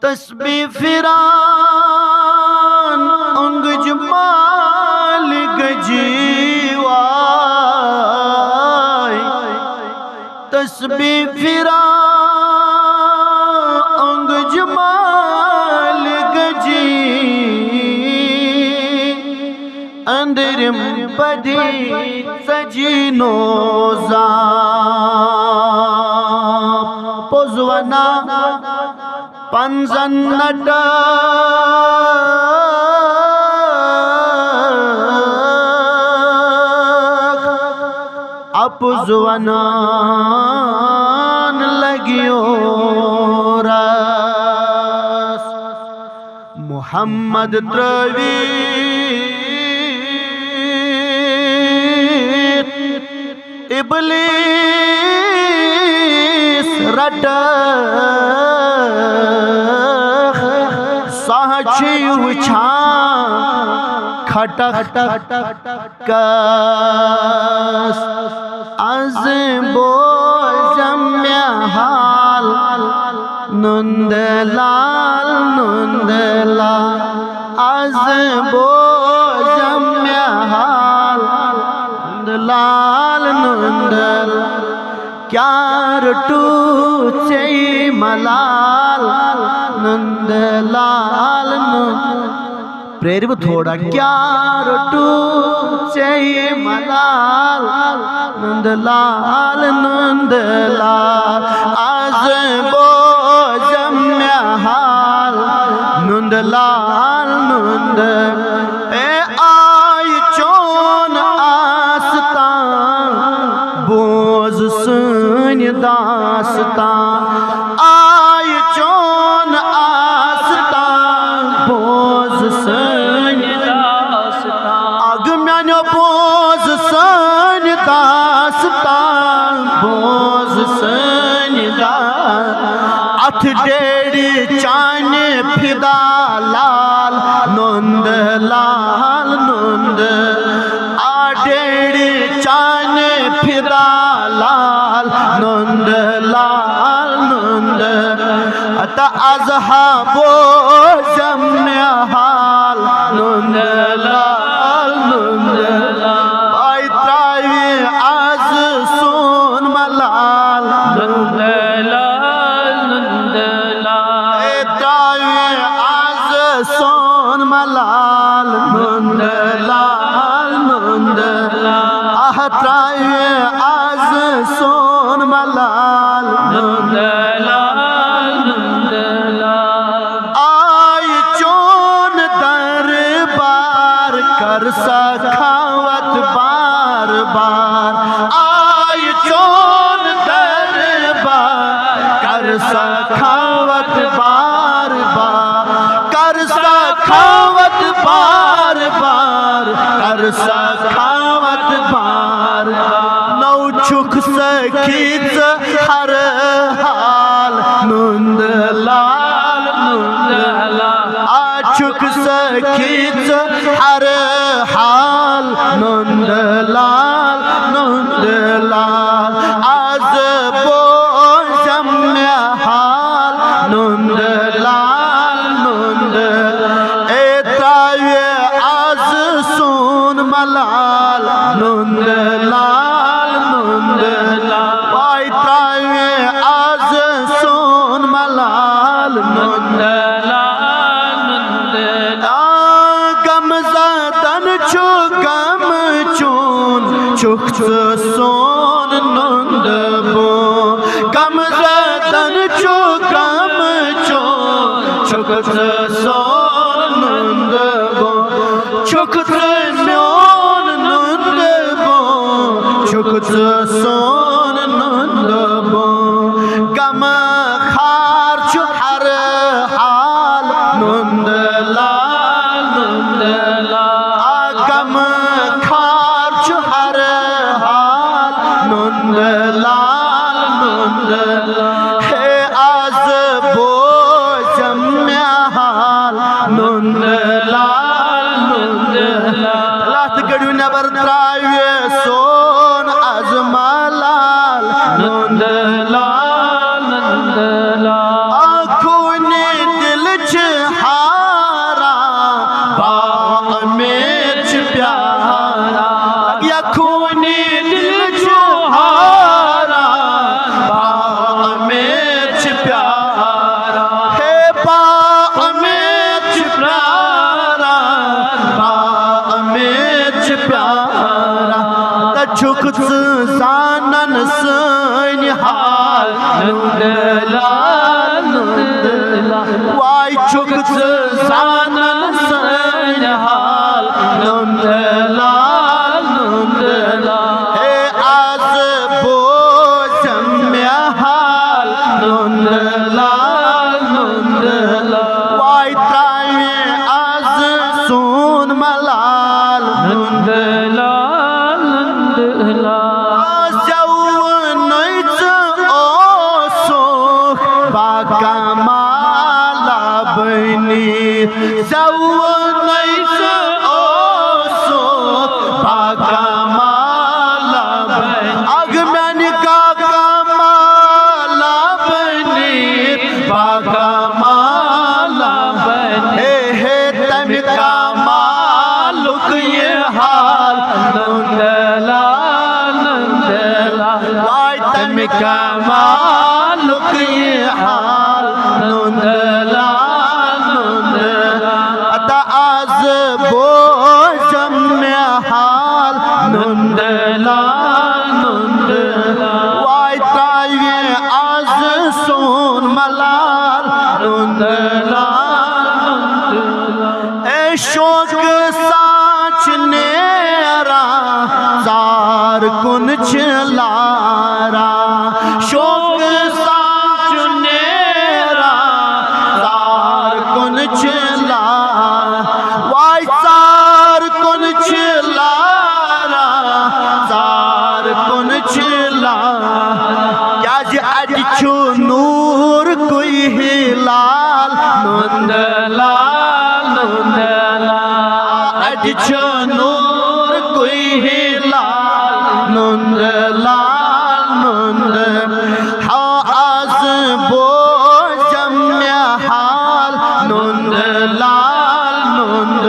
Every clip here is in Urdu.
تسبیح فران انگج مال گجیوائی تسبیح فران انگج مال گجی اندرم بدی سجینو زاب پوزونا پنزن نٹا اپزوانان لگیو راس محمد تروی ابلیس رٹا ساچی وچھان کھٹک کس از بوزم حال نندلال نندلال از بوزم حال نندلال نندلال کیا رٹو چی ملال نندلال نندلال پریرو تھوڑا کیا رٹو چی ملال نندلال نندلال از بوزم حال نندلال نندلال اے آئی چون آستان بوز سن داستان آئی چون آستان بوز سن داستان اگ میانو بوز سن داستان بوز سن داستان ات ڈیڑی چان پھدا لال نند لال نند آ ڈیڑی چان پھدا لال نند لال نند اتا ازحابو جمع حال نند لال نند بائی تراوی از سون ملال نند لال نند لال اے تراوی از سون ملال نند لال نند آہ تراوی از سون ملال نند لال نند لال آئی چون دربار کر سخاوت بار بار آئی چون دربار کر سخاوت بار بار کر سخاوت بار بار کر سخاوت بار نو چھک سکیت ہر حال نند لال نند لال آ چھک سکیت ہر حال نند لال نند لال از بوزم حال نند لال نند اے تراوی از سون ملال نند لال نند لال بائی تراوی از سون ملال نند لال نند لال گم زدن چھو گم چون چھکت سون نند بو گم زدن چھو گم چون چھکت سون نند بو چھکت میون نند بو چھکت سون نند بو گم خار چھو ہر حال نند لال نند لال گم خار چھو ہر حال نند لال نند لال ہے از بوزم حال نند لال نند لال لات گڑو نبر تراوی سون از ملال نند چھک زانن سن حال نند لال نند لال وای چھک زانن سن حال نند لال نند لال ہے آز بوزم میں حال نند لال نند لال وای ترائے آز سون ملال نند لال نند لال زون نیت اوسوخ باکمالا بینی زون نیت اوسوخ باکمالا بینی اگمن کا کمالا بینی باکمالا بینی ہے تم کمالک یہ حال نند لال نند لال وای تم کمالک یہ حال نند لال نند لال اتا آز بوزم میں حال نند لال نند لال وای ترائے آز سون ملال نند لال نند لال اے شوق سانچ نیرا زار کن چلارا شوق سانچ نیرا زار کن چلارا وای زار کن چلارا زار کن چلارا کیا جی اج چھو نور کوئی ہلال نند لال نند لال اج چھو نور کوئی ہلال نند لال نند ہاں آز بوزم میں حال نند لال نند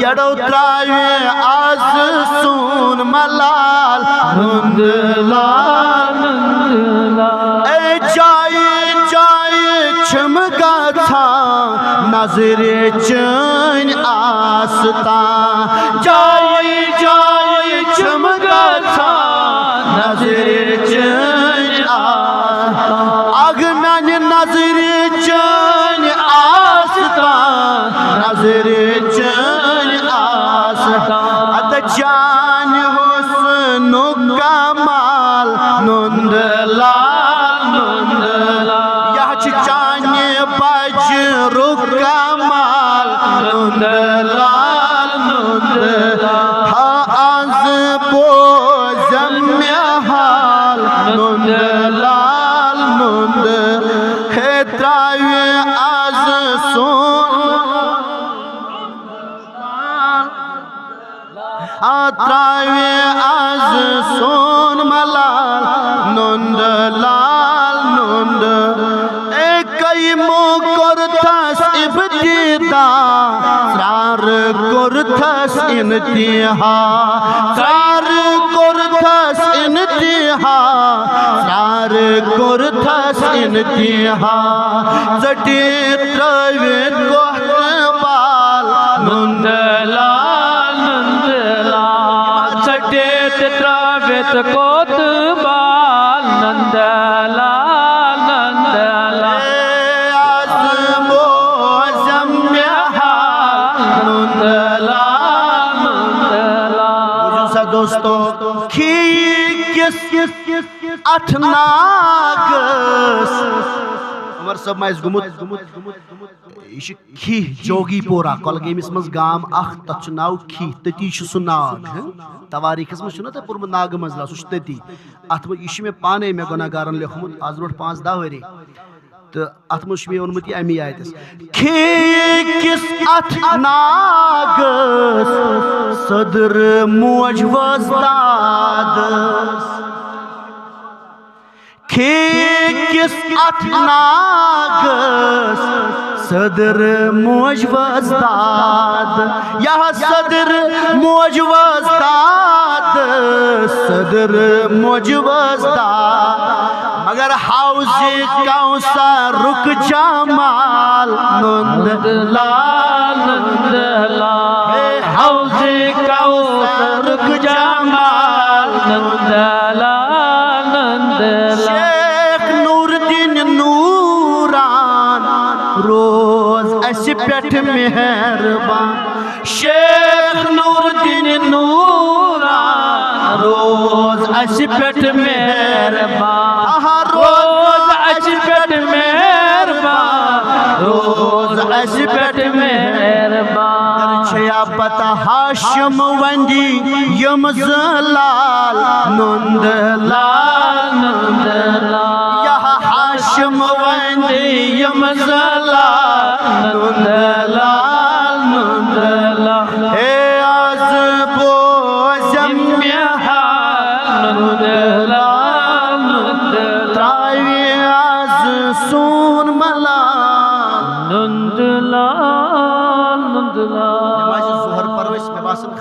یڑو ترائے آز سون ملال نند لال نند لال اے جائے جائے چھم گا نظر چین آستان جائے جائے چھم گا نظر چین آستان اگمن نظر چین آستان نظر چین آستان اد جان حسن و کمال نند لال نند لال یہ چان بج رکمال نند لال نند لال ہاں آز بوزم میں حال نند لال نند ہے ترائے آز سون ترائے آز سون ملال نند لال نند اے کئی مو کرتس ابتدا سرار کرتس انتہا سرار کرتس انتہا سرار کرتس انتہا زٹی ترویت کوہت بال نند لال نند لال زٹی ترویت کوہت بال نند لال نند لال دوستو کھی کس اتناگس عمر صاحب مائز گمت یہ کھی جوگی پورا کولگیمس مز گام اخ تت ناو کھی تتی سو ناگ تواریخس مز چھنا پورمت ناگ مز سہ تتی ات یہ میں پانے مے گناہگارن لیکھمت آز برونٹھ 5-10 ؤری تو ات مجھ میں اونمت یہ امی آیتس کھی کس اتناگس صدر موج وزداد کھی کس اتناگس صدر موج وزداد یہ صدر موج وزداد صدر موج وزداد مگر حوض کوثر رک جمال نند لال نند لال حوض کوثر رک جمال پٹھ مہربان شیخ نور الدین نورا روز اس پٹھ مہربان روز اس پٹھ مہربان روز اس پٹھ مہربان چھیا پتہ ہاشم وندی یم زلال نند لال نند لال یہ ہاشم وندی یم زلال نند لال نند لال اے آز بوزم میہال نند لال نند تراوی آز سون ملال نند لال نند لال نماز ظہر پرویس میں باسن